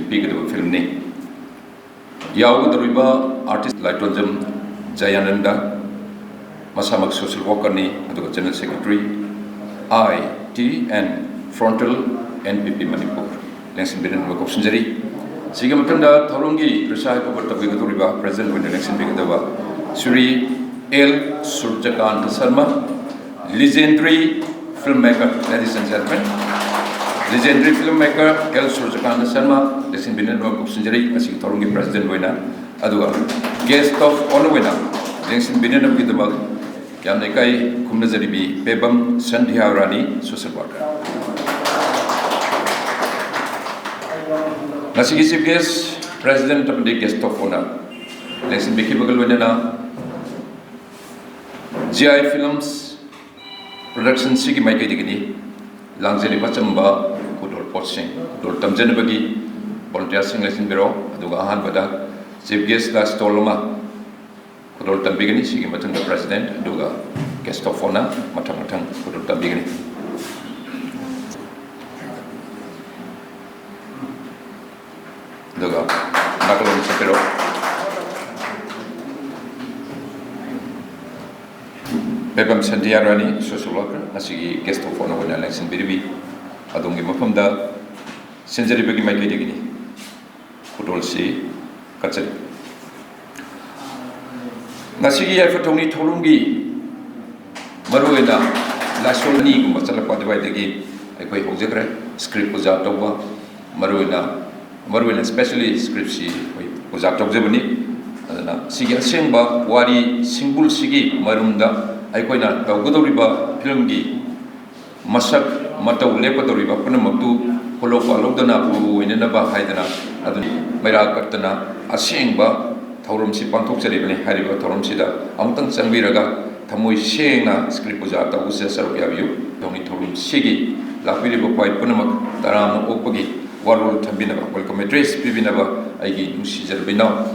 pigada film ni yaw dariba artist Lightonjam Jayananda masamak social worker ni aduga general secretary IT and frontal NPP Manipur election bidan work option jari sigam tanda tholongi presai ko tabi dariba president winner election bidan dawa Sri L Surjakant Sharma legendary filmmaker, ladies and gentlemen. Legendary filmmaker L Surjakant Sharma election bidan work option jari asig tholongi president winner aduga guest of honor winner election bidan of the Yamnekai Kumnazaribi Pebam Sandhya Rani social worker. Nasigi chief guest president of the guest of honor election bikibagal winner GI Films production sigi maikai digini Langzeli Pachamba Kudol Potsing Dol Tamjanabagi volunteer election bureau aduga ahan bada chief guest la stoloma Kudol Tambigani sigi matang the president aduga guest of honor matang Kudol Tambigani aduga nakalong sapero Pebam Sandhya Rani social worker asigi guest of honor winner election biribi adungi mafamda senjari bagi mai digini Kudol si kachari Nasigi yaifathouni tholungi maruena lasoni gumba chalakpa debai degi aikoi hojekre script puja tawba maruena especially script si puja tawjebani adana sigi asengba wari single sigi marumda aikoina tawgodoriba film gi masak matau lepadoriba punamaktu polopa logdana buinena ba haidana aduni maira katana asengba Taurum si pantok cari bani hari ba taurum si da amutang sangbiraga thamoi sengna script puja ta usia saru yabiu doni taurum sigi lapiri ba pai punamak taram opagi warul thambina ba welcome address pibina ba aigi nusi jarbina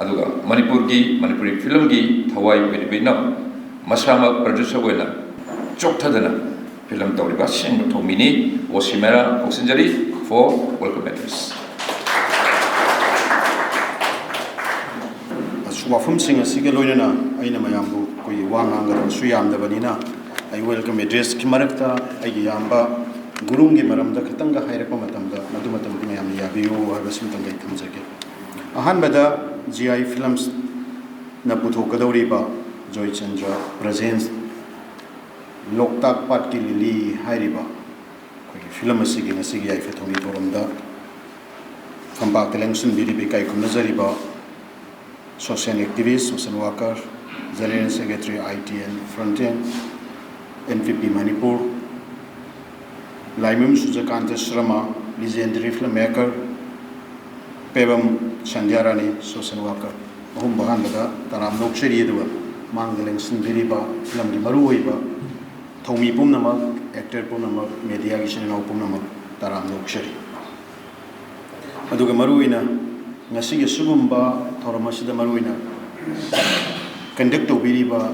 aduga manipuri film gi thawai pibina masama producer wena chokthadana film tawriba seng thomini osimera oxinjari for welcome address Wafum sing a sigalona, Aina Mayambu, Kui Wanga, Suyam the Vanina, I welcome address Kimarakta, Ayamba, Gurungi Maram, the Katanga Hirakomatam, the Madumatam Pinyam Yabu, or Vasimtan Kamzaki. A handbada GI Films Naputo Kadoriba, Joy Chandra presents Loktakpatki Lily, Hiriba, Film a Sigi, a Sigi, Yaifathouni Torunda, Kampak election Bidibikai Kumnazariba. Social activist, social worker, General Secretary IT and Front-End, NPP Manipur, Laimim Surjakant Sharma, legendary filmmaker, Pebam Sandhya Rani, social worker, Mahum Bahandada, Taram Lokshari Edua, Mangaling Sindiriba, Film di Maruiba, Thomi Pumnamak, actor Punamak, media Gishan Punamak, Taram Lokshari. Aduga Maruina. Ngasigi sugumba thoramasida maruina conduct obiriba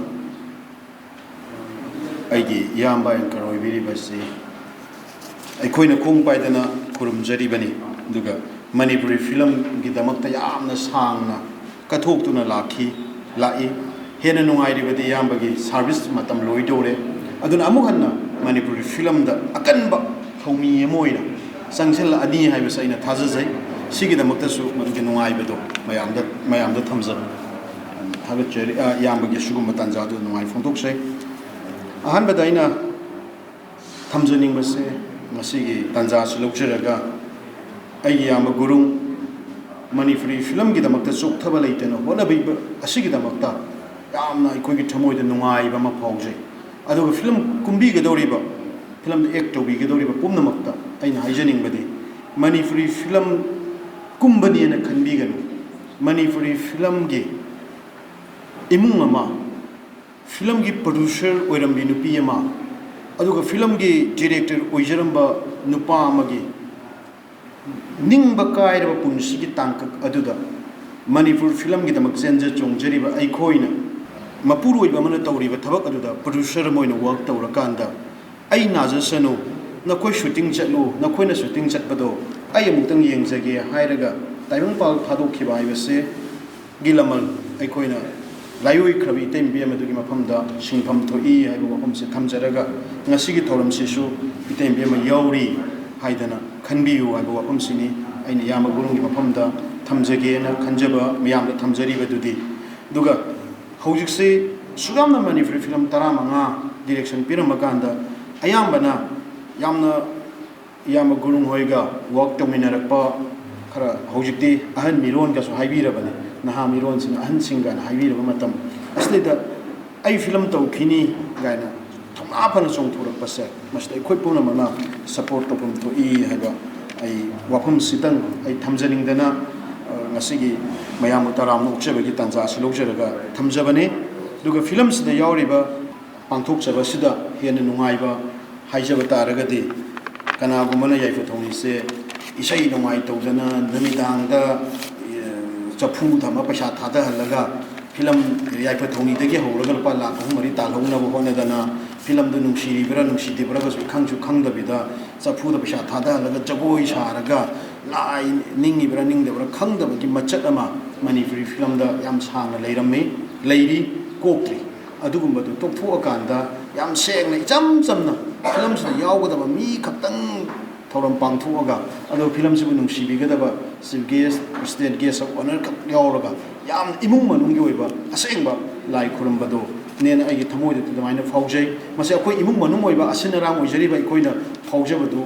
aigi yamba enkaroi biriba se aikoina khong paidana kurumjari bani duga manipuri film gi damakta yamna sangna kathoktuna lai hena nungai ribadi yamba gi service matam loidore aduna amuhanna manipuri film da akanba thomi emoina sangsel ani haiba saina thajajai Sigi the Mutasu, Madukinaibedo, Mayam the Tamza, Havacheri, Yamagi Shugumatanza, no iPhone took say. A handbadaina Tamzaning was say, Masigi, Tanzas, Luxeraga, Ayama Gurung, money free film, get the Matasu, Tabalate, and what a big a Sigi the Mata, Yamna, Quiggy Tamoy, the Nungai, Bama Pause. I do a film Kumbiga Doriba, film the Ecto Bigadoriba, Pumnamata, and hygienic body, money free film. Kumbani and a Kanbigan, Manipuri film gi imung ama film gi producer oirambi nupi ama aduga film gi director oijaramba nupa amagi ningba kairaba punsi gi tangkak aduda Manipur film gi damak senja chongjariba aikoina mapuru oiba mana tawriba thabak aduda producer moina work tawrakanda ai najasanu nakoi shooting chatlu nakoina shooting chatbado ai amutang yengjage hairaga taibang pal thadokhiba haibase gilamal aikoina layoi khrabi tembi amadugi mafamda singpham thoi haiba mafamse thamjaraga ngasigi thoramsisu itembi ama yauri haidana khanbiyu haiba wafamsini aina yama gurungi mafamda thamjage na khanjaba miyamda thamjariba dudi duga hojikse sugamna Manipuri film taramanga direction piramakanda ayambana yamna gurung hoiga work tominarakpa khara hojikti ahan miron ga so haibirabani naha miron sing ahan singa na haibiraba matam aslida ai film to khini gaina thoma phana chong thurak pase mastai khoi puna mana support to pum to I haiba ai wafam sitang ai thamjaning dana ngasigi mayam taram no chebagi tanja silojaraga thamjabani duga film sida yawriba pangthok chaba sida hena nungaiba haijaba taragadi kanagumana yaifathouni se isai nungai tawdana namidangda chapu thama paisa thada halaga film yaifathouni dagi hawraga pa lakh mari talhongna bo honadana film du nungsiribra nungsidibra ga khangju khangdabida chapu da paisa thada halaga jagoi saraga lai ningibra ningdabra khangdabagi machat ama Manipuri film da yam sangna leirami leiri kokri adugumbadu toptho akanda yam sengna icham chamna film sida yawgadaba mi khatang thoram pangthoga ado film sibu nungsibigada chief guest state guest of honor kap yawraga yam imung manung gi oiba asengba lai khurambado nena ai thamoi de tamaina faujai mase akoi imung manung oiba asinarang oijariba ikoina faujabadu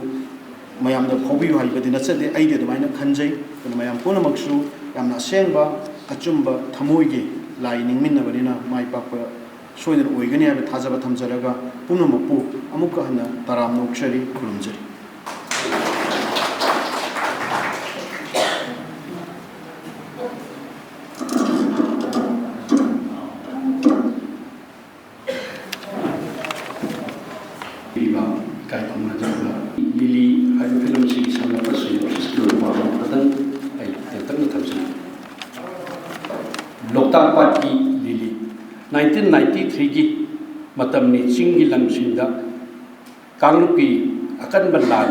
mayam da phobiyu haibadi nachade ai de tamaina khanjai kana mayam puna maksu yamna sengba achumba thamoi gi lai ningminna barina mai pakpa soidan oigani habi thajaba thamjaraga punamakpu amuka hana taram nokshari khurumjari Lily hai film si sama pasui skill pa padan ai tetang na thamsi Loktakpatki Lily 1993 gi matam ni chinggi lamsingda kanglupi akan banlan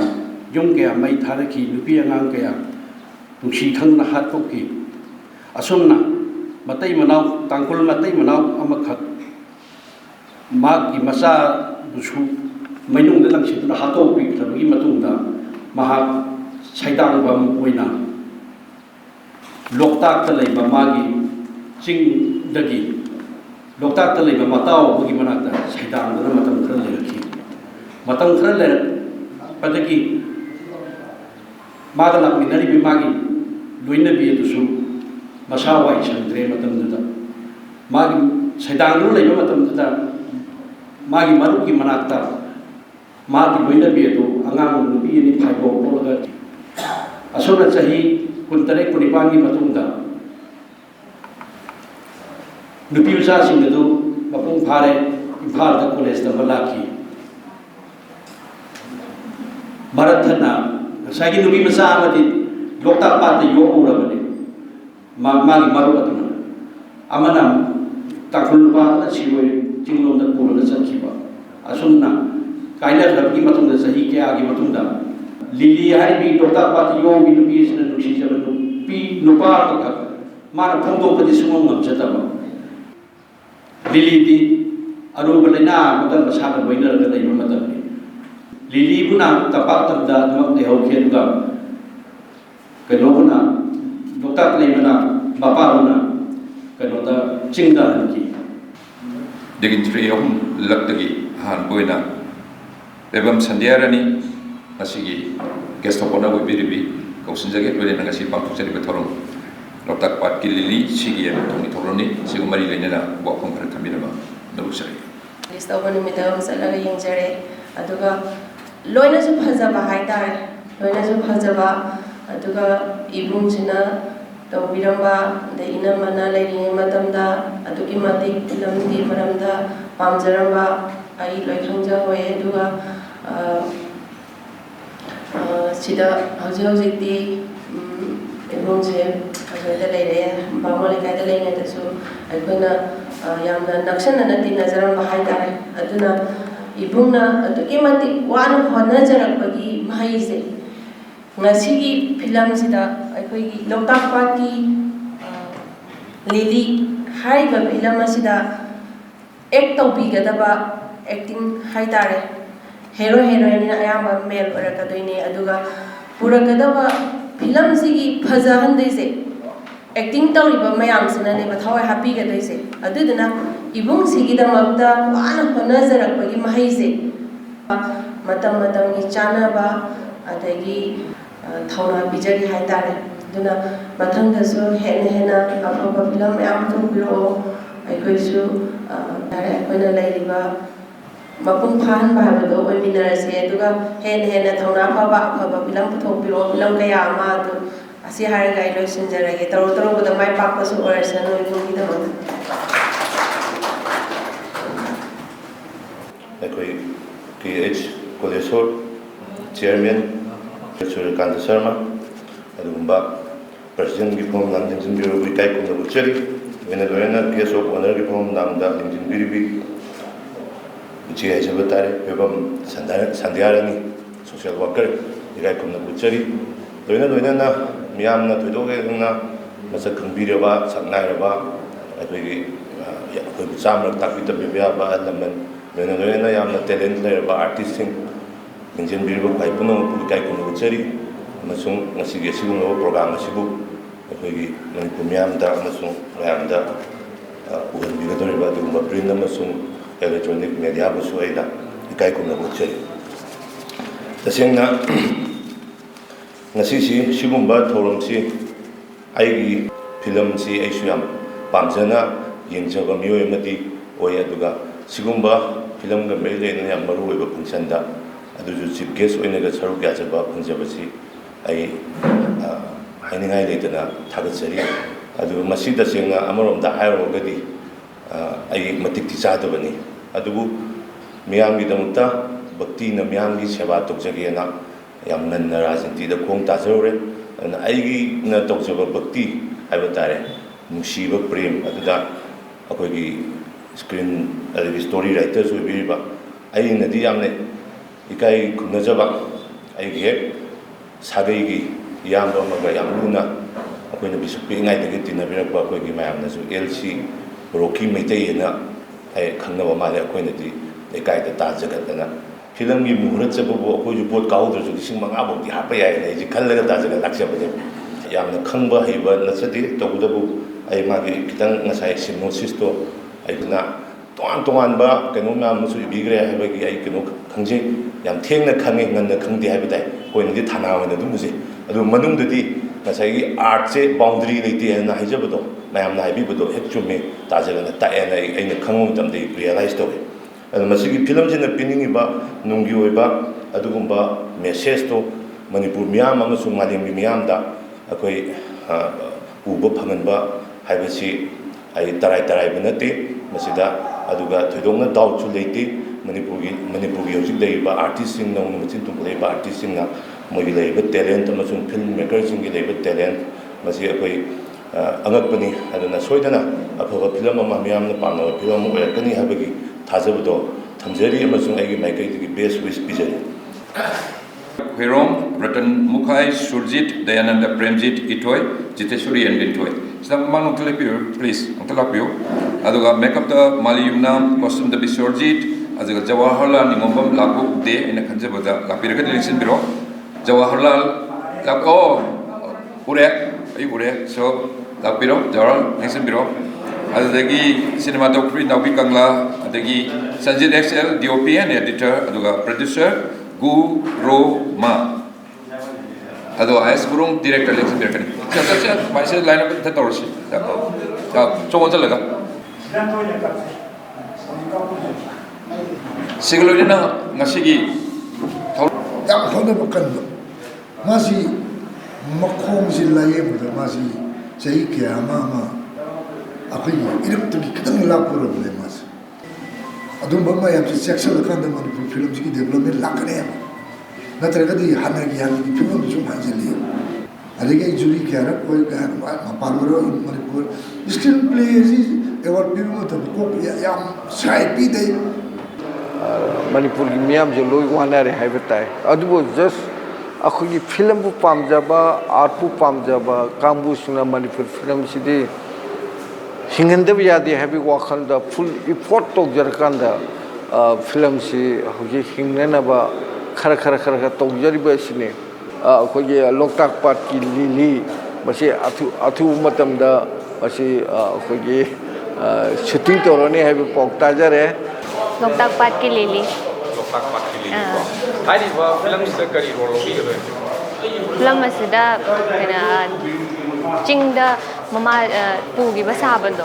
yong kaya mai tharaki nupi angang kaya nungsi khangna hatokki asumna matai manau tangkul matai manau amakhat maki masa busu mainung da lamsi na hatokki thabagi matungda mahak saidang bam oina Loktak ta leiba magi ching dagi Loktak ta leiba matau bagi manakta saidang da matam khara leraki matam khara ler padagi maga lakminari bi magi loina bi tusu masawai sandre matam da magi saidang ru leiba matam da magi maruki manakta magi loina bi tu angang nupi ni phaibo olaga asona chahi kuntare kunipangi matungda nupi usa singdu mapung phare imphal da college da balaki marathana sagi nupi masa amati Loktakpat yo urabani magi maru atuna amana takulpa na siwoi jinglom da pura da sakhiba asunna kaila thabgi matungda sahi ke agi matungda Lily hai bi Loktakpat yo bi nupi sina nuksi sabanu pi nupa ka mana phongdo padi sumong ngam chataba Lily di aruba lena madan basana boina ga dai matam ni Lily buna tapak tabda mak de hokhen ga kanobuna Loktak leimana bapa buna kanota chingda ki degin three laktagi han boina ebam sandiarani asigi guest of honor we biribi kausinjage bele nangasi pangthokjari bethorom Loktakpatki Lily sigi em thoni thoroni sigu mari lenena wakom khara thamirama nabusari list of numidam salaga yingjare aduga loina su phajaba haidar loina su phajaba aduga ibung jina ꯇꯧꯕꯤꯔꯝꯕ ꯑꯗꯩ ꯏꯅꯝꯃꯅ ꯂꯩꯔꯤꯉꯩ ꯃꯇꯝꯗ ꯑꯗꯨꯛꯀꯤ ꯃꯇꯤꯛ ꯐꯤꯂꯝꯒꯤ ꯃꯔꯝꯗ ꯄꯥꯝꯖꯔꯝꯕ ꯑꯩ ꯂꯣꯏ ꯈꯪꯖꯍꯧꯋꯦ ꯑꯗꯨꯒ ꯁꯤꯗ ꯍꯧꯖꯤꯛꯇꯤ ꯏꯃꯨꯡꯁꯦ ꯑꯩꯈꯣꯏꯗ ꯂꯩꯔꯦ ꯕꯥꯃꯣꯟ ꯂꯩꯀꯥꯏꯗ ꯂꯩꯔꯤꯉꯩꯗꯁꯨ ꯑꯩꯈꯣꯏꯅ ꯌꯥꯝꯅ ꯅꯛꯁꯟꯅꯅ ꯇꯤꯟꯅꯖꯔꯝꯕ ꯍꯥꯏꯇꯥꯔꯦ ꯑꯗꯨꯅ ꯏꯕꯨꯡꯅ ꯑꯗꯨꯛꯀꯤ ꯃꯇꯤꯛ ꯋꯥꯅ ꯍꯣꯠꯅꯖꯔꯛꯄꯒꯤ ꯃꯍꯩꯁꯦ ꯉꯁꯤꯒꯤ ꯐꯤꯂꯝꯁꯤꯗ ꯑꯩꯈꯣꯏꯒꯤ ꯂꯣꯛꯇꯥꯛ ꯄꯥꯠꯀꯤ ꯂꯤꯂꯤ ꯍꯥꯏꯔꯤꯕ ꯐꯤꯂꯝ ꯑꯁꯤꯗ ꯑꯦꯛ ꯇꯧꯕꯤꯒꯗꯕ ꯑꯦꯛꯇꯤꯡ ꯍꯥꯏꯇꯥꯔꯦ ꯍꯦꯔꯣ ꯍꯦꯔꯣꯏꯟꯅꯤꯅ ꯑꯌꯥꯝꯕ ꯃꯦꯜ ꯑꯣꯏꯔꯛꯀꯗꯣꯏꯅꯦ ꯑꯗꯨꯒ ꯄꯨꯔꯛꯀꯗꯕ ꯐꯤꯂꯝꯁꯤꯒꯤ ꯐꯖꯍꯟꯗꯣꯏꯁꯦ ꯑꯦꯛꯇꯤꯡ ꯇꯧꯔꯤꯕ ꯃꯌꯥꯝꯁꯤꯅꯅꯦꯕ ꯊꯋꯥꯏ ꯍꯥꯞꯄꯤꯒꯗꯣꯏꯁꯦ ꯑꯗꯨꯗꯨꯅ ꯏꯕꯨꯡꯁꯤꯒꯤꯗꯃꯛꯇ ꯋꯥꯅ ꯍꯣꯠꯅꯖꯔꯛꯄꯒꯤ ꯃꯍꯩꯁꯦ ꯃꯇꯝ ꯃꯇꯝꯒꯤ ꯆꯥꯅꯕ ꯑꯗꯒꯤ ꯊꯧना ꯄꯤꯖꯔꯤ ꯍꯥꯏꯇꯥꯔꯦ ꯑꯗꯨꯅ ꯃꯊꯪꯗꯁꯨ ꯍꯦꯟꯅ ꯍꯦꯟꯅ ꯑꯐꯕ ꯐꯤꯂꯝ ꯃꯌꯥꯝ ꯄꯨꯊꯣꯛꯄꯤꯔꯛꯑꯣ ꯑꯩꯈꯣꯏꯁꯨ ꯑꯩꯈꯣꯏꯅ ꯂꯩꯔꯤꯕ ꯃꯄꯨꯡ ꯐꯥꯍꯟꯕ ꯍꯥꯏꯕꯗꯣ ꯑꯣꯏꯃꯤꯟꯅꯔꯁꯦ ꯑꯗꯨꯒ ꯍꯦꯟꯅ ꯍꯦꯟꯅ ꯊꯧꯅꯥ ꯐꯕ ꯑꯐꯕ ꯐꯤꯂꯝ ꯄꯨꯊꯣꯛꯄꯤꯔꯛꯑꯣ ꯐꯤꯂꯝ ꯀꯌꯥ ꯑꯃ ꯑꯗꯨ ꯑꯁꯤ ꯍꯥꯏꯔꯒ ꯑꯩ ꯂꯣꯏꯁꯤꯟꯖꯔꯒꯦ ꯇꯧꯔꯨꯕꯗ ꯃꯥꯏ ꯄꯥꯛꯄꯁꯨ ꯑꯣꯏꯔꯁꯅꯨ ꯏꯕꯨꯡꯒꯤꯗꯃꯛꯇ ꯑꯩꯈꯣꯏ KH ꯀꯣꯂꯦꯁꯣꯔ ꯆꯤꯌꯔꯃꯦꯟ ꯁꯨꯔ꯭ꯌꯀꯥꯟꯇ ꯁꯔꯃ ꯑꯗꯨꯒꯨꯝꯕ ꯄ꯭ꯔꯁꯤꯗꯦꯟꯒꯤ ꯐꯝꯐꯝꯗ ꯂꯦꯡꯁꯤꯟꯕꯤꯔꯕ ꯏꯀꯥꯏ ꯈꯨꯝꯅꯕ ꯎꯠꯆꯔꯤ ꯂꯣꯏꯅ ꯒꯦꯁ ꯑꯣꯐ ꯑꯣꯅꯔꯒꯤ ꯐꯝꯐꯝꯗ ꯂꯦꯡꯁꯤꯟꯕꯤꯔꯤꯕꯤ ꯏꯆꯦ ꯍꯥꯏꯖꯕ ꯇꯥꯔꯦ ꯐꯤꯕꯝ ꯁꯟꯙ꯭ꯌꯥꯔꯥꯅꯤ ꯁꯣꯁꯤꯌꯦꯜ ꯋꯥꯔꯀꯔ ꯏꯀꯥꯏ ꯈꯨꯝꯅꯕ ꯎꯠꯆꯔꯤ ꯂꯣꯏꯅꯅ ꯃꯤꯌꯥꯝꯅ ꯊꯣꯏꯗꯣꯛ ꯍꯦꯟꯗꯣꯛꯅ ꯃꯁꯛ ꯈꯪꯕꯤꯔꯕ ꯁꯛꯅꯥꯏꯔꯕ ꯑꯩꯈꯣꯏꯕꯨ ꯆꯥꯝꯃꯔꯛ ꯇꯥꯛꯄꯤ ꯇꯝꯕꯤꯕ ꯌꯥꯕ ꯑꯍꯜ ꯂꯃꯟ ꯂꯣꯏꯅ ꯌꯥꯝꯅ ꯇꯦꯂꯦꯟ ꯂꯩꯔꯕ ꯑꯥꯔꯇꯤꯁꯁꯤꯡ ꯌꯦꯡꯁꯤꯟꯕꯤꯔꯤꯕ ꯈ꯭ꯋꯥꯏ ꯄꯨꯝꯅꯃꯛꯄꯨ ꯏꯀꯥꯏ ꯈꯨꯝꯅꯕ ꯎꯠꯆꯔꯤ ꯑꯃꯁꯨꯡ ꯉꯁꯤꯒꯤ ꯑꯁꯤꯒꯨꯝꯂꯕ ꯄ꯭ꯔꯣꯒ꯭ꯔꯥꯝ ꯑꯁꯤꯕꯨ ꯑꯩꯈꯣꯏꯒꯤ ꯃꯅꯤꯄꯨꯔ ꯃꯤꯌꯥꯝꯗ ꯑꯃꯁꯨꯡ ꯃꯌꯥꯝꯗ ꯎꯍꯟꯕꯤꯒꯗꯧꯔꯤꯕ ꯑꯗꯨꯒꯨꯝꯕ ꯄ꯭ꯔꯤꯟ ꯑꯃꯁꯨꯡ ꯑꯦꯂꯦꯛꯇ꯭ꯔꯣꯅꯤꯛ ꯃꯦꯗꯤꯌꯥꯕꯨꯁꯨ ꯑꯩꯅ ꯏꯀꯥꯏ ꯈꯨꯝꯅꯕ ꯎꯠꯆꯔꯤ ꯇꯁꯦꯡꯅ ꯉꯁꯤꯁꯤ ꯁꯤꯒꯨꯝꯕ ꯊꯧꯔꯝꯁꯤ ꯑꯩꯒꯤ ꯐꯤꯂꯝꯁꯤ ꯑꯩꯁꯨ ꯌꯥꯝ ꯄꯥꯝꯖꯅ ꯌꯦꯡꯖꯕ ꯃꯤꯑꯣꯏ ꯑꯃꯗꯤ ꯑꯣꯏ ꯑꯗꯨꯒ ꯁꯤꯒꯨꯝꯕ ꯐꯤꯂꯝꯒ ꯃꯔꯤ ꯂꯩꯅꯅ ꯌꯥꯝ ꯃꯔꯨꯑꯣꯏꯕ ꯐꯪꯁꯟꯗ ꯑꯗꯨꯁꯨ ꯆꯤꯐ ꯒꯦꯁ ꯑꯣꯏꯅꯒ ꯁꯔꯨꯛ ꯌꯥꯖꯕ ꯐꯪꯖꯕꯁꯤ ꯑꯩ ꯍꯥꯏꯅꯤꯡꯉꯥꯏ ꯂꯩꯇꯅ ꯊꯥꯒꯠꯆꯔꯤ ꯑꯗꯨꯒ ꯃꯁꯤ ꯇꯁꯦꯡꯅ ꯑꯃꯔꯣꯝꯗ ꯍꯥꯏꯔꯨꯔꯒꯗꯤ ꯑꯩ ꯃꯇꯤꯛꯇꯤ ꯆꯥꯗꯕꯅꯤ ꯑꯗꯨꯕꯨ ꯃꯤꯌꯥꯝꯒꯤꯗꯃꯛꯇ ꯚꯛꯇꯤꯅ ꯃꯤꯌꯥꯝꯒꯤ ꯁꯦꯕꯥ ꯇꯧꯖꯒꯦꯅ ꯌꯥꯝ ꯉꯟꯅ ꯔꯥꯖꯅꯤꯇꯤꯗ ꯈꯣꯡ ꯇꯥꯖꯔꯨꯔꯦ ꯑꯗꯨꯅ ꯑꯩꯒꯤꯅ ꯇꯧꯖꯕ ꯚꯛꯇꯤ ꯍꯥꯏꯕ ꯇꯥꯔꯦ ꯅꯨꯡꯁꯤꯕ ꯄ꯭ꯔꯦꯝ ꯑꯗꯨꯗ ꯑꯩꯈꯣꯏꯒꯤ ꯁ꯭ꯀ꯭ꯔꯤꯟ ꯑꯗꯒꯤ ꯁ꯭ꯇꯣꯔꯤ ꯔꯥꯏꯇꯔꯁ ꯑꯣꯏꯕꯤꯔꯤꯕ ꯑꯩꯅꯗꯤ ꯌꯥꯝꯅ ꯏꯀꯥꯏ ꯈꯨꯝꯅꯖꯕ ꯑꯩꯒꯤ ꯍꯦꯛ ꯁꯥꯒꯩꯒꯤ ꯏꯌꯥꯝꯕ ꯑꯃꯒ ꯌꯥꯝ ꯂꯨꯅ ꯑꯩꯈꯣꯏꯅ ꯄꯤꯁꯛ ꯄꯤꯛꯏꯉꯩꯗꯒꯤ ꯇꯤꯟꯅꯕꯤꯔꯛꯄ ꯑꯩꯈꯣꯏꯒꯤ ꯃꯌꯥꯝꯅꯁꯨ LC ꯔꯣꯀꯤ ꯃꯩꯇꯩ ꯍꯥꯏꯅ ꯈꯪꯅꯕ ꯃꯥꯜꯂꯦ ꯑꯩꯈꯣꯏꯅꯗꯤ ꯂꯩꯀꯥꯏꯗ ꯇꯥꯖꯒꯗꯅ ꯐꯤꯂꯝꯒꯤ मुहूर्तꯆꯕꯕꯨ ꯑꯩꯈꯣꯏꯁꯨ ꯄꯣꯠ ꯀꯥꯍꯧꯗ꯭ꯔꯁꯨ 5,000 ꯐꯥꯎꯗꯤ ꯍꯥꯞꯄ ꯌꯥꯏꯅ ꯑꯩꯁꯦ ꯈꯜꯂꯒ ꯇꯥꯖꯒ ꯂꯥꯛꯆꯕꯅꯦ ꯌꯥꯝꯅ ꯈꯪꯕ ꯍꯩꯕ ꯅꯠꯆꯗꯦ ꯇꯧꯕꯇꯕꯨ ꯑꯩ ꯃꯥꯒꯤ ꯈꯤꯇꯪ ꯉꯁꯥꯏ ꯁꯤꯅꯣꯁꯤꯁꯇꯣ ꯑꯩꯗꯨꯅ ꯇꯣꯉꯥꯟꯕ ꯀꯩꯅꯣ ꯃꯌꯥꯝ ꯑꯃꯁꯨ ꯏꯕꯤꯈ꯭ꯔꯦ ꯍꯥꯏꯕꯒꯤ ꯑꯩ ꯀꯩꯅꯣ ꯈꯪꯖꯩ ꯌꯥꯝ ꯊꯦꯡꯅ ꯈꯪꯉꯦ ꯉꯟꯅ ꯈꯪꯗꯦ ꯍꯥꯏꯕ ꯇꯥꯏ ꯑꯩꯈꯣꯏꯅꯗꯤ ꯊꯥꯅꯥ ꯑꯣꯏꯅ ꯑꯗꯨꯝ ꯎꯖꯩ ꯑꯗꯨ ꯃꯅꯨꯡꯗꯗꯤ ꯉꯁꯥꯏꯒꯤ ꯑꯥꯔꯠꯁꯦ ꯕꯥꯎꯟꯗꯔꯤ ꯂꯩꯇꯦ ꯍꯥꯏꯅ ꯍꯥꯏꯖꯕꯗꯣ ꯃꯌꯥꯝꯅ ꯍꯥꯏꯕꯤꯕꯗꯣ ꯍꯦꯛ ꯆꯨꯝꯃꯦ ꯇꯥꯖꯒꯅ ꯇꯥꯛꯑꯦꯅ ꯑꯩꯅ ꯈꯪꯕ ꯃꯇꯝꯗ ꯔꯤꯌꯦꯂꯥꯏꯁ ꯇꯧꯋꯦ ꯑꯗꯨ ꯃꯁꯤꯒꯤ ꯐꯤꯂꯝꯁꯤꯅ ꯄꯤꯅꯤꯡꯉꯤꯕ ꯅꯨꯡꯒꯤ ꯑꯣꯏꯕ ꯑꯗꯨꯒꯨꯝꯕ ꯃꯦꯁꯦꯖꯇꯣ ꯃꯅꯤꯄꯨꯔ ꯃꯤꯌꯥꯝ ꯑꯃꯁꯨꯡ ꯃꯥꯂꯦꯝꯒꯤ ꯃꯤꯌꯥꯝꯗ ꯑꯩꯈꯣꯏ ꯎꯕ ꯐꯪꯍꯟꯕ ꯍꯥꯏꯕꯁꯤ ꯑꯩ ꯇꯔꯥꯏꯕ ꯅꯠꯇꯦ ꯃꯁꯤꯗ ꯑꯗꯨꯒ ꯊꯣꯏꯗꯣꯛꯅ ꯗꯥꯎꯠꯁꯨ ꯂꯩꯇꯦ ꯃꯅꯤꯄꯨꯔꯒꯤ ꯍꯧꯖꯤꯛ ꯂꯩꯔꯤꯕ ꯑꯥꯔꯇꯤꯁꯁꯤꯡ ꯅꯧꯅ ꯃꯆꯤꯟ ꯇꯨꯡꯈꯠꯂꯛꯏꯕ ꯑꯥꯔꯇꯤꯁꯁꯤꯡꯅ ꯃꯣꯏꯒꯤ ꯂꯩꯔꯤꯕ ꯇꯦꯂꯦꯟꯠ ꯑꯃꯁꯨꯡ ꯐꯤꯜꯝ ꯃꯦꯀꯔꯁꯤꯡꯒꯤ ꯂꯩꯔꯤꯕ ꯇꯦꯂꯦꯟꯠ ꯃꯁꯤ ꯑꯩꯈꯣꯏ ꯑꯉꯛꯄꯅꯤ ꯑꯗꯨꯅ ꯁꯣꯏꯗꯅ ꯑꯐꯕ ꯐꯤꯂꯝ ꯑꯃ ꯃꯤꯌꯥꯝꯅ ꯄꯥꯝꯅꯕ ꯐꯤꯂꯝ ꯑꯃ ꯑꯣꯏꯔꯛꯀꯅꯤ ꯍꯥꯏꯕꯒꯤ ꯊꯥꯖꯕꯗꯣ ꯊꯝꯖꯔꯤ ꯑꯃꯁꯨꯡ ꯑꯩꯒꯤ ꯃꯥꯏꯀꯩꯗꯒꯤ ꯕꯦꯁ ꯋꯤꯁ ꯄꯤꯖꯔꯤ Khairom, Ratan Mukhai, Surjit, Dayananda Premjit, Itoy, Jiteshwari and Bintoy. Sila mang nagtalapyo, please, nagtalapyo. Aduga makeup da Mali Yumnam, costume da Bisurjit, aduga Jawaharlal Ningombam Lago De in a Kanjabada, Lapira Listen Bureau, Jawaharlal Lago, Ure, so Lapiro, Jawaharlal Listen Bureau. Adagi cinematography Navi Kangla, Adagi Sanjit XL, DOP and editor, Aduga producer. Gurungna Otherwise, Gurungna Director Lexington Director. My say line up with the Torsi. So what's a lega? Sigurina Nasigi Yam Honda Bakando Masi Makom Zilayem, the Masi Jadi kaya ama aku ini hidup tu kita ngelapor boleh mas. Adun bapa yang seksual kan dalam film segi development lakane. Nanti di hanagi film cuma jadi. Ada yang juri kaya kau kaya apa Manipur. Screenplay is award film tu kok yang saya pilih. Manipur की मियाम जो लोग वहाँ ना रहे बताए अदु वो just aku की film bu pam jaba art bu pam jaba काम bu सुना Manipur film सीधे हिंगंदे भी याद है भी वाखन दा full effort तो जरकान दा film सी होगी हिंगने ना बा खर तो जरी बे सीने कोई Loktakpatki Lily masih atu matam दा masih कोई shooting तो रोने है भी पोक्ता जरे Loktakpatki Lily. Loktakpatki Lily. Hari ini film itu kari role lagi gitu. Film masida kena cingda mama pugi bahasa bendo.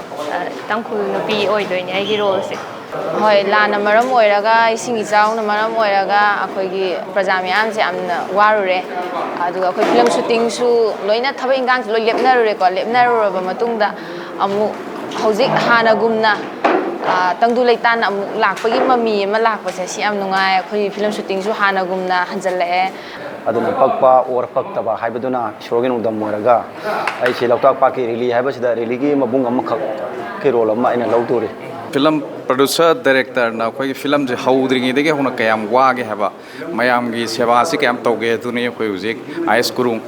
Tangkul nabi oi doinya agi role se. Hoi lana maram oiraga isingi jauh na maram oiraga aku agi prajami am se amna warure. Aduga aku film shooting su loina thaba ingang lo lepnarure ko lepnarure ba matungda amu hauzik hana gumna tangdu leitan amuk lakpagi mami ama lakpase si am nungai khoi film shooting su hana gumna hanjalae aduna pakpa or paktaba haibaduna shorogin udam moraga ai se Loktakpatki Lily haibasida Lily gi mabung amakhak ke role ama ina lawdore Film producer director na koi film je haudringi dege hona kayam wa ge haba mayam gi seva si kayam toge tu ne koi uzik is kurung